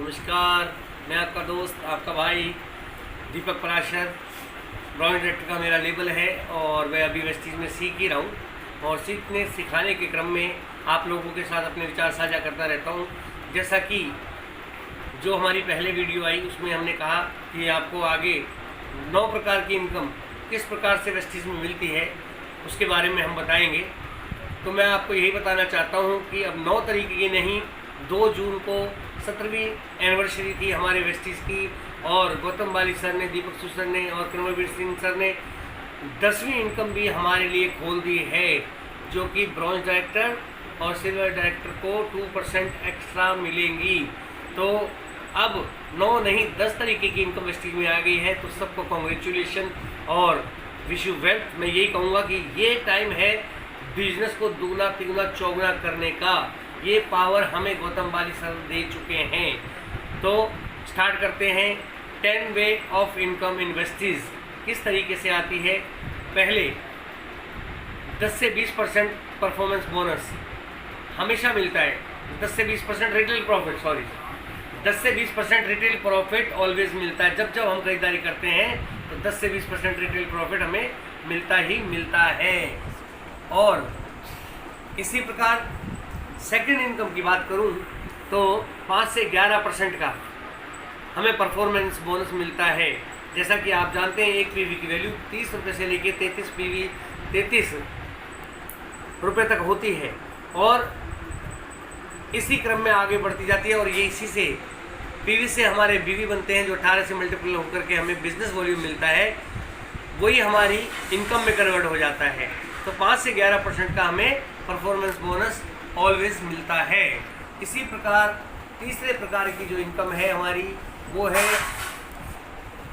नमस्कार, मैं आपका दोस्त, आपका भाई दीपक पराशर। ब्रांड डायरेक्टर का मेरा लेबल है और मैं अभी वेस्टीज में सीख ही रहा हूँ और सिखाने के क्रम में आप लोगों के साथ अपने विचार साझा करता रहता हूँ। जैसा कि जो हमारी पहले वीडियो आई उसमें हमने कहा कि आपको आगे 9 प्रकार की इनकम किस प्रकार से वेस्टीज में मिलती है उसके बारे में हम बताएंगे। तो मैं आपको यही बताना चाहता हूँ कि अब 9 तरीके की नहीं, 2 जून को 17वीं एनिवर्सरी थी हमारे वेस्टीज की और गौतम बाली सर ने, दीपक सु सर ने और कर्मवीर सिंह सर ने 10वीं इनकम भी हमारे लिए खोल दी है, जो कि ब्रॉन्ज डायरेक्टर और सिल्वर डायरेक्टर को 2% एक्स्ट्रा मिलेंगी। तो अब 9 नहीं 10 तरीके की इनकम वेस्टीज में आ गई है। तो सबको कॉन्ग्रेचुलेशन और विश यू वेल्थ। मैं यही कहूँगा कि ये टाइम है बिजनेस को दुगना तिगुना चौगुना करने का। ये पावर हमें गौतम बाली सर दे चुके हैं। तो स्टार्ट करते हैं। 10 way of income in Vestige किस तरीके से आती है। पहले 10 से 20% परफॉर्मेंस बोनस हमेशा मिलता है। 10 से 20% रिटेल प्रॉफिट 10 से 20% रिटेल प्रॉफिट ऑलवेज मिलता है। जब हम खरीदारी करते हैं तो 10 से 20% रिटेल प्रॉफिट हमें मिलता ही मिलता है। और इसी प्रकार सेकंड इनकम की बात करूं तो 5 से 11% का हमें परफॉर्मेंस बोनस मिलता है। जैसा कि आप जानते हैं एक पीवी की वैल्यू 30 रुपये से लेके 33 रुपये तक होती है और इसी क्रम में आगे बढ़ती जाती है। और ये इसी से पीवी से हमारे बीवी बनते हैं, जो 18 से मल्टीपल होकर के हमें बिजनेस वॉल्यूम मिलता है, वही हमारी इनकम में कन्वर्ट हो जाता है। तो 5 से 11% का हमें परफॉर्मेंस बोनस ऑलवेज मिलता है। इसी प्रकार तीसरे प्रकार की जो इनकम है हमारी वो है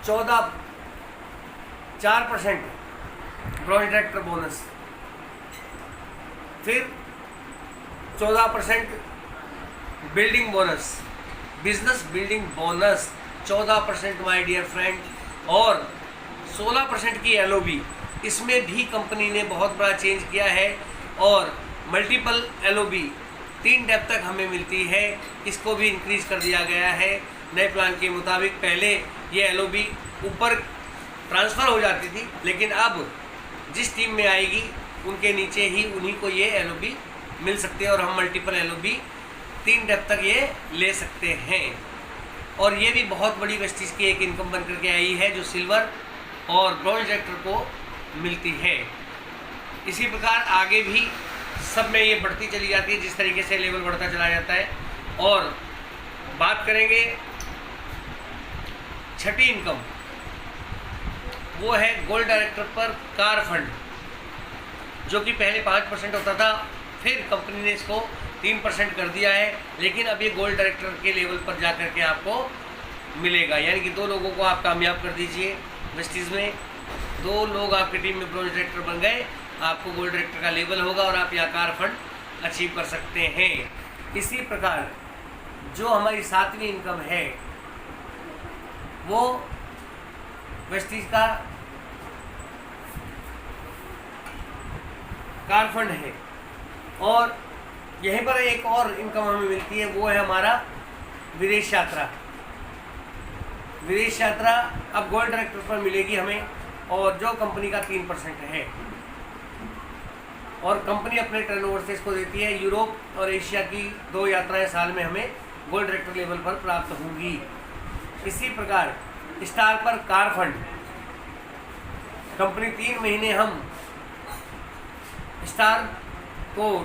4% ब्रॉन्ज डायरेक्टर बोनस, फिर 14% building bonus, business building bonus 14% my dear friend, और 16% की एलओबी। इसमें भी कंपनी ने बहुत बड़ा चेंज किया है और मल्टीपल एलओबी 3 डेप तक हमें मिलती है। इसको भी इंक्रीज कर दिया गया है नए प्लान के मुताबिक। पहले ये एलओबी ऊपर ट्रांसफ़र हो जाती थी, लेकिन अब जिस टीम में आएगी उनके नीचे ही उन्हीं को ये एलओबी मिल सकती है और हम मल्टीपल एलओबी 3 डेप तक ये ले सकते हैं। और ये भी बहुत बड़ी वेस्टीज की एक इनकम बन करके आई है जो सिल्वर और ब्रॉन्ज डायरेक्टर को मिलती है। इसी प्रकार आगे भी सब में ये बढ़ती चली जाती है जिस तरीके से लेवल बढ़ता चला जाता है। और बात करेंगे छठी इनकम, वो है गोल्ड डायरेक्टर पर कार फंड, जो कि पहले 5% होता था, फिर कंपनी ने इसको 3% कर दिया है। लेकिन अब ये गोल्ड डायरेक्टर के लेवल पर जा कर के आपको मिलेगा। यानी कि 2 लोगों को आप कामयाब कर दीजिए वेस्टीज में, 2 लोग आपकी टीम में ब्रॉन्ज डायरेक्टर बन गए, आपको गोल्ड डायरेक्टर का लेवल होगा और आप यहाँ कार फंड अचीव कर सकते हैं। इसी प्रकार जो हमारी 7वीं इनकम है वो वेस्टीज का कार फंड है। और यहीं पर एक और इनकम हमें मिलती है, वो है हमारा विदेश यात्रा। विदेश यात्रा अब गोल्ड डायरेक्टर पर मिलेगी हमें, और जो कंपनी का 3% है। और कंपनी अपने टर्नओवर से इसको देती है। यूरोप और एशिया की 2 यात्राएं साल में हमें गोल्ड डायरेक्टर लेवल पर प्राप्त होंगी। इसी प्रकार स्टार पर कार फंड, कंपनी 3 महीने हम स्टार को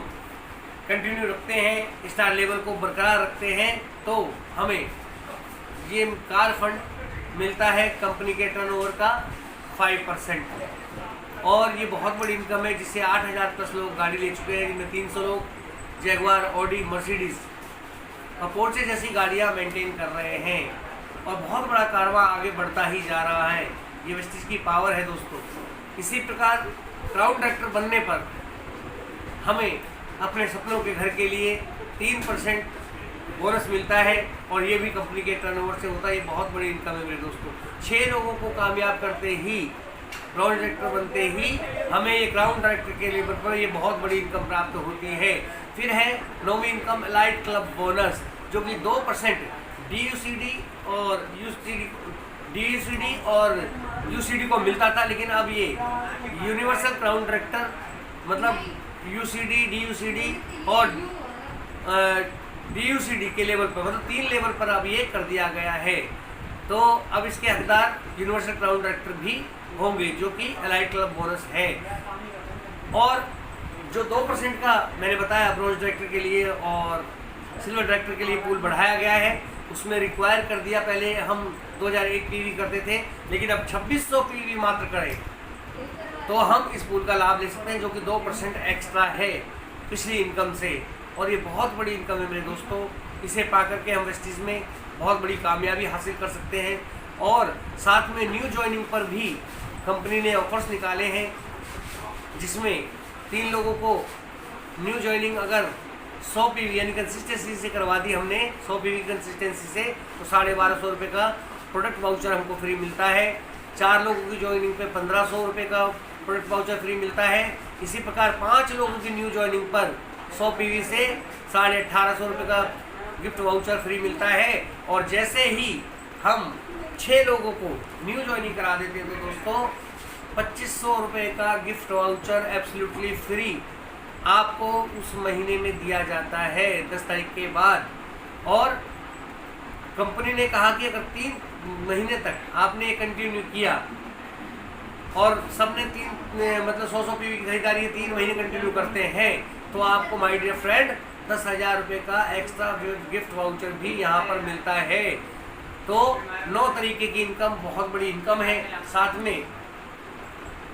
कंटिन्यू रखते हैं, स्टार लेवल को बरकरार रखते हैं, तो हमें ये कार फंड मिलता है कंपनी के टर्नओवर का 5%। और ये बहुत बड़ी इनकम है जिससे 8000 प्लस लोग गाड़ी ले चुके हैं, जिनमें 300 लोग जैगवार, ऑडी, मर्सिडीज और पोर्चे जैसी गाड़ियां मेंटेन कर रहे हैं। और बहुत बड़ा कारवां आगे बढ़ता ही जा रहा है। ये वेस्टीज की पावर है दोस्तों। इसी प्रकार क्राउन डायरेक्टर बनने पर हमें अपने सपनों के घर के लिए 3% बोनस मिलता है और ये भी कंपनी के टर्नओवर से होता है। ये बहुत बड़ी इनकम है मेरे दोस्तों। 6 लोगों को कामयाब करते ही, ब्रॉन्ज डायरेक्टर बनते ही हमें ये क्राउन डायरेक्टर के लेवल पर ये बहुत बड़ी इनकम प्राप्त होती है। फिर है 9वीं इनकम एलाइट क्लब बोनस, जो कि 2% DUCD और UCD को मिलता था, लेकिन अब ये यूनिवर्सल क्राउन डायरेक्टर मतलब UCD, DUCD और DUCD के लेवल पर, मतलब 3 लेवल पर अब ये कर दिया गया है। तो अब इसके हकदार यूनिवर्सल क्राउन डायरेक्टर भी होंगे, जो कि एलाइट क्लब बोनस है। और जो 2% का मैंने बताया ब्रोंज डायरेक्टर के लिए और सिल्वर डायरेक्टर के लिए पूल बढ़ाया गया है, उसमें रिक्वायर कर दिया। पहले हम 2001 PV करते थे, लेकिन अब 2600 PV मात्र करें तो हम इस पूल का लाभ ले सकते हैं, जो कि 2% एक्स्ट्रा है पिछली इनकम से। और ये बहुत बड़ी इनकम है मेरे दोस्तों। इसे पा करके हम वेस्टीज में बहुत बड़ी कामयाबी हासिल कर सकते हैं। और साथ में न्यू ज्वाइनिंग पर भी कंपनी ने ऑफर्स निकाले हैं, जिसमें 3 लोगों को न्यू ज्वाइनिंग अगर 100 PV यानी कंसिस्टेंसी से करवा दी हमने, 100 PV कंसिस्टेंसी से, तो 1250 रुपये का प्रोडक्ट वाउचर हमको फ्री मिलता है। 4 लोगों की ज्वाइनिंग पे 1500 रुपये का प्रोडक्ट वाउचर फ्री मिलता है। इसी प्रकार 5 लोगों की न्यू ज्वाइनिंग पर 100 PV से 1850 रुपये का गिफ्ट वाउचर फ्री मिलता है। और जैसे ही हम 6 लोगों को न्यू ज्वाइनिंग करा देते हैं तो दोस्तों 2500 रुपये का गिफ्ट वाउचर एब्सोल्युटली फ्री आपको उस महीने में दिया जाता है 10 तारीख के बाद। और कंपनी ने कहा कि अगर 3 महीने तक आपने ये कंटिन्यू किया और सबने 3 मतलब 100 PV की खरीदारी 3 महीने कंटिन्यू करते हैं, तो आपको माय डियर फ्रेंड 10,000 रुपये का एक्स्ट्रा गिफ्ट वाउचर भी यहाँ पर मिलता है। तो 9 तरीके की इनकम, बहुत बड़ी इनकम है। साथ में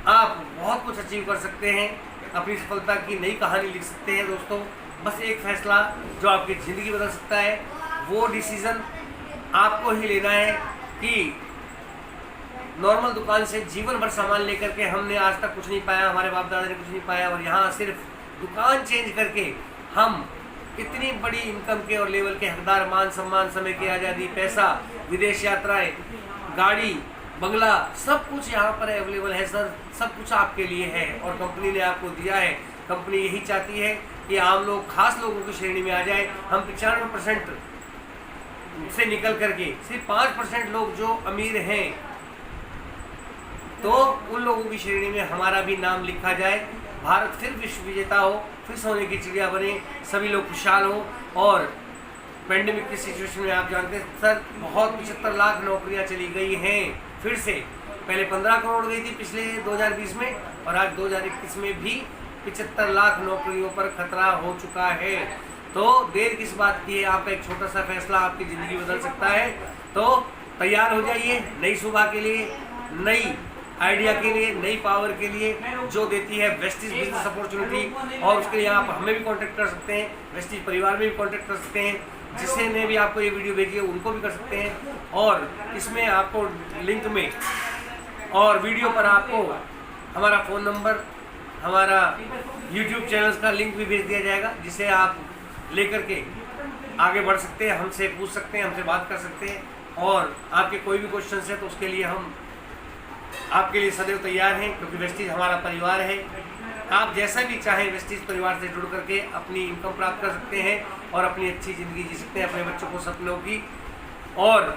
आप बहुत कुछ अचीव कर सकते हैं, अपनी सफलता की नई कहानी लिख सकते हैं दोस्तों। बस एक फैसला जो आपकी ज़िंदगी बदल सकता है, वो डिसीज़न आपको ही लेना है कि नॉर्मल दुकान से जीवन भर सामान लेकर के हमने आज तक कुछ नहीं पाया, हमारे बाप दादा ने कुछ नहीं पाया, और यहाँ सिर्फ दुकान चेंज करके हम इतनी बड़ी इनकम के और लेवल के हकदार, मान सम्मान, समय की आज़ादी, पैसा, विदेश यात्राएं, गाड़ी, बंगला, सब कुछ यहाँ पर अवेलेबल है सर। सब कुछ आपके लिए है और कंपनी ने आपको दिया है। कंपनी यही चाहती है कि आम लोग, खास लोगों की श्रेणी में आ जाए। हम 95% से निकल करके सिर्फ 5% लोग जो अमीर हैं, तो उन लोगों की श्रेणी में हमारा भी नाम लिखा जाए। भारत फिर विश्व विजेता हो, फिर सोने की चिड़िया बने, सभी लोग खुशहाल हों। और पेंडेमिक की सिचुएशन में आप जानते हैं सर, बहुत 75 लाख नौकरियां चली गई हैं फिर से। पहले 15 करोड़ गई थी पिछले 2020 में, और आज 2021 में भी 75 लाख नौकरियों पर खतरा हो चुका है। तो देर किस बात की है, आपका एक छोटा सा फैसला आपकी ज़िंदगी बदल सकता है। तो तैयार हो जाइए नई सुबह के लिए, नई आइडिया के लिए, नई पावर के लिए, जो देती है वेस्टीज बिजनेस अपॉर्चुनिटी। और उसके लिए आप हमें भी कांटेक्ट कर सकते हैं, वेस्टीज परिवार में भी कांटेक्ट कर सकते हैं, जिससे ने भी आपको ये वीडियो भेजी है उनको भी कर सकते हैं। और इसमें आपको लिंक में और वीडियो पर आपको हमारा फ़ोन नंबर, हमारा YouTube चैनल का लिंक भी भेज दिया जाएगा, जिसे आप लेकर के आगे बढ़ सकते हैं, हमसे पूछ सकते हैं, हमसे बात कर सकते हैं। और आपके कोई भी क्वेश्चन है तो उसके लिए हम आपके लिए सदैव तैयार हैं, क्योंकि वेस्टीज हमारा परिवार है। आप जैसा भी चाहें वेस्टीज परिवार से जुड़ करके अपनी इनकम प्राप्त कर सकते हैं और अपनी अच्छी ज़िंदगी जी सकते हैं, अपने बच्चों को सपनों की और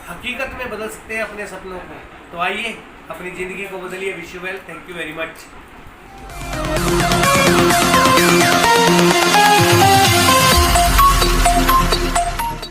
हकीकत में बदल सकते हैं अपने सपनों को। तो आइए अपनी ज़िंदगी को बदलिए। Wish you well, thank you very much.